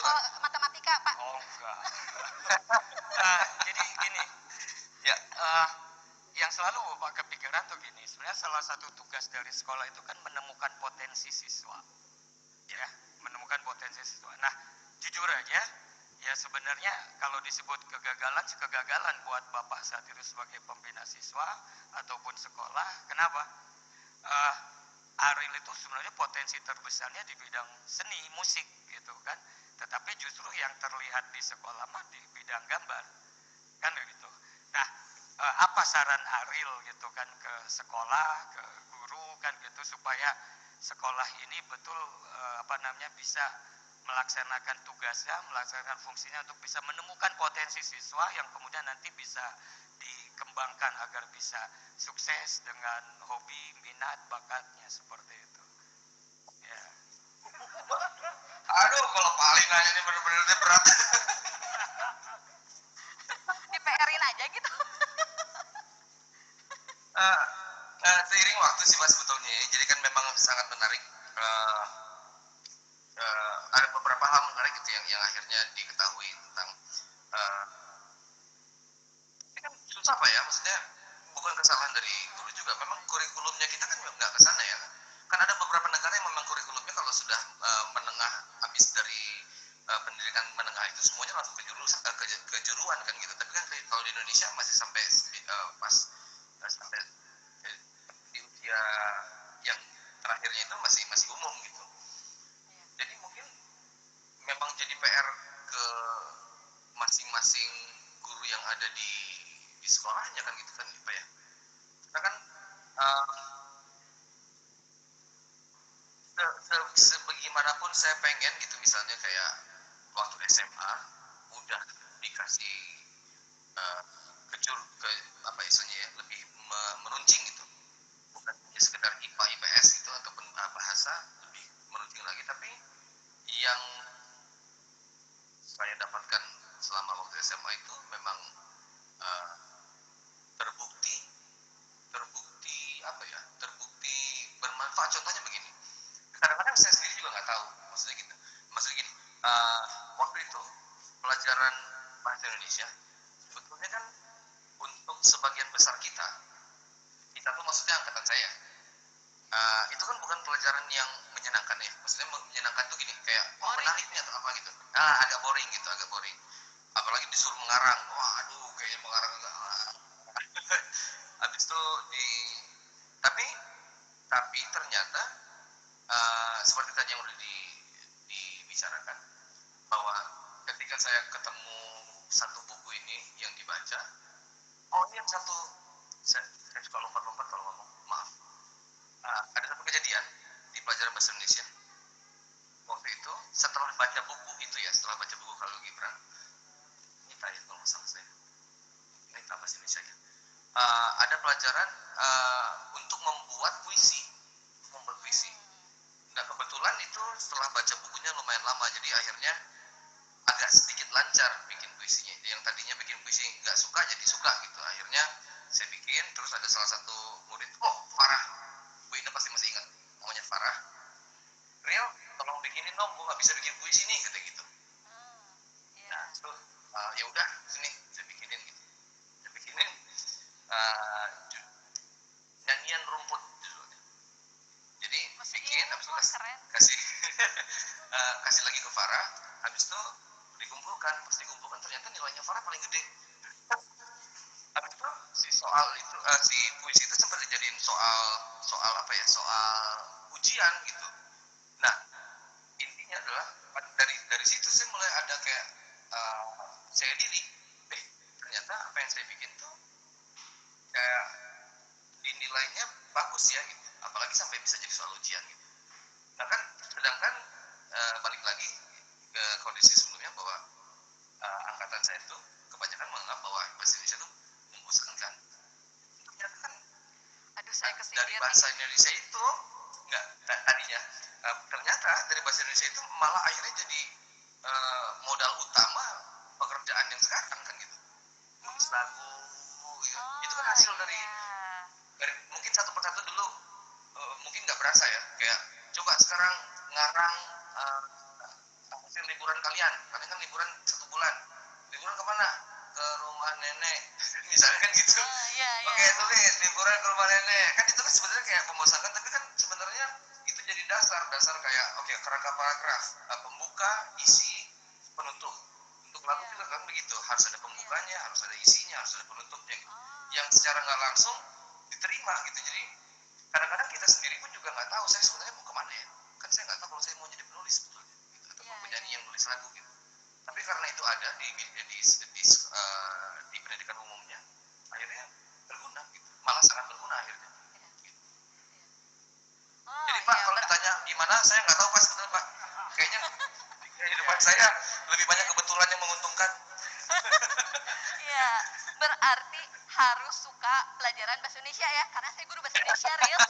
Pak? Matematika, Pak. Oh, enggak. Jadi gini, Ya. yang selalu Bapak kepikiran tuh gini, sebenarnya salah satu tugas dari sekolah itu kan menemukan potensi siswa. Ya, menemukan potensi siswa. Nah, jujur aja, ya sebenarnya kalau disebut kegagalan, kegagalan buat Bapak saat itu sebagai pembina siswa ataupun sekolah. Kenapa? Ariel itu sebenarnya potensi terbesarnya di bidang seni, musik gitu kan. Tetapi justru yang terlihat di sekolah mah di bidang gambar. Kan gitu. Nah, apa saran Ariel gitu kan ke sekolah, ke guru kan gitu supaya sekolah ini betul bisa melaksanakan tugasnya, melaksanakan fungsinya untuk bisa menemukan potensi siswa yang kemudian nanti bisa dikembangkan agar bisa sukses dengan hobi, minat, bakatnya seperti itu. Ya. Aduh, kalau paling nanya ini benar-benar berat. Di PR-in aja gitu. Seiring waktu sih Mas sebetulnya, jadi kan memang sangat menarik. Ada beberapa hal menarik gitu yang akhirnya diketahui tentang ini kan susah Pak ya, maksudnya bukan kesalahan dari guru juga, memang kurikulumnya kita kan nggak ke sana ya. Kan ada beberapa negara yang memang kurikulumnya kalau sudah menengah, habis dari pendidikan menengah itu semuanya langsung kejuruan kan gitu. Tapi kan kalau di Indonesia masih sampai sampai di usia yang terakhirnya itu masih umum gitu. Jadi mungkin memang jadi PR ke masing-masing guru yang ada di sekolahnya kan gitu kan Pak ya. Karena kan sebagaimanapun saya pengen gitu, misalnya kayak waktu SMA udah dikasih apa isunya ya, lebih meruncing gitu, bukan hanya sekedar IPA IPS gitu ataupun bahasa, lebih meruncing lagi. Tapi yang saya dapatkan selama waktu SMA itu memang terbukti apa ya, terbukti bermanfaat. Contohnya begini, kadang-kadang saya sendiri juga nggak tahu maksudnya gini, waktu itu pelajaran bahasa Indonesia sebetulnya kan untuk sebagian besar kita tuh maksudnya angkatan saya, itu kan bukan pelajaran yang menyenangkan ya. Maksudnya menyenangkan tuh gini, kayak menariknya atau apa gitu, agak boring gitu, agak boring. Apalagi disuruh mengarang, wah aduh kayaknya mengarang enggak. Habis itu tapi ternyata seperti tadi yang udah dibicarakan, bahwa ketika saya ketemu satu buku ini yang dibaca, oh ini yang satu, saya suka lompat-lompat kalau ngomong, maaf. Ada satu kejadian di pelajaran bahasa Indonesia. Waktu itu setelah baca buku itu ya, setelah baca buku Khalil Gibran, ini tanya kalau sama saya, ini bahasa Indonesia ya. Ada pelajaran untuk membuat puisi. Nah kebetulan itu setelah baca bukunya lumayan lama, jadi akhirnya agak sedikit lancar bikin puisinya. Yang tadinya bikin puisi nggak suka jadi suka gitu. Akhirnya saya bikin, terus ada salah satu murid, oh Farah, Bu Ina pasti masih ingat, namanya Farah. Rio, tolong bikinin dong, gue nggak bisa bikin puisi nih, kata gitu. Nah terus ya udah sini saya bikinin gitu. Saya bikinin nyanyian rumput judulnya. Jadi bikin, habis itu kasih lagi ke Farah, habis itu dikumpulkan. Pas dikumpulkan ternyata nilainya Farah paling gede. Habis itu si puisi itu sempat dijadiin soal apa ya, soal ujian gitu. Nah intinya adalah dari situ saya mulai ada kayak saya diri, ternyata apa yang saya bikin tuh kayak dinilainya bagus ya gitu, apalagi sampai bisa jadi soal ujian gitu. Nah kan sedangkan balik lagi ke kondisi sebelumnya, bahwa angkatan saya itu kebanyakan menganggap bahwa bahasa Indonesia itu membosankan kan. Ternyata kan dari bahasa Indonesia itu enggak, tadinya ternyata dari bahasa Indonesia itu malah akhirnya jadi modal utama pekerjaan yang sekarang kan gitu. Nulis lagu gitu. Itu kan hasil dari mungkin satu persatu dulu mungkin nggak berasa ya, kayak coba sekarang ngarang hasil liburan liburan kalian kan liburan 1 bulan, liburan kemana? Ke rumah nenek, misalnya kan gitu. Iya, iya. Oke, tulis liburan ke rumah nenek, kan itu kan sebenarnya kayak membosankan, tapi kan sebenarnya itu jadi dasar kayak oke, kerangka paragraf, pembuka, isi, penutup. Untuk lagu juga kan begitu, harus ada pembukanya, harus ada isinya, harus ada penutupnya gitu. Yang secara nggak langsung diterima gitu. Jadi kadang-kadang kita sendiri pun juga nggak tahu saya sebenarnya mau kemana ya. Kan saya nggak tahu kalau saya mau jadi penulis sebetulnya, gitu, atau penyanyi yang nulis lagu gitu. Tapi karena itu ada di pendidikan umumnya, akhirnya berguna gitu. Malah sangat berguna akhirnya. Gitu. Oh, Jadi Pak, iya, kalau ditanya gimana, saya nggak tahu Pak sebetulnya Pak. Kayaknya di kehidupan saya lebih banyak kebetulan yang menguntungkan. Iya, berarti harus suka pelajaran bahasa Indonesia ya, karena saya guru bahasa Indonesia, Real.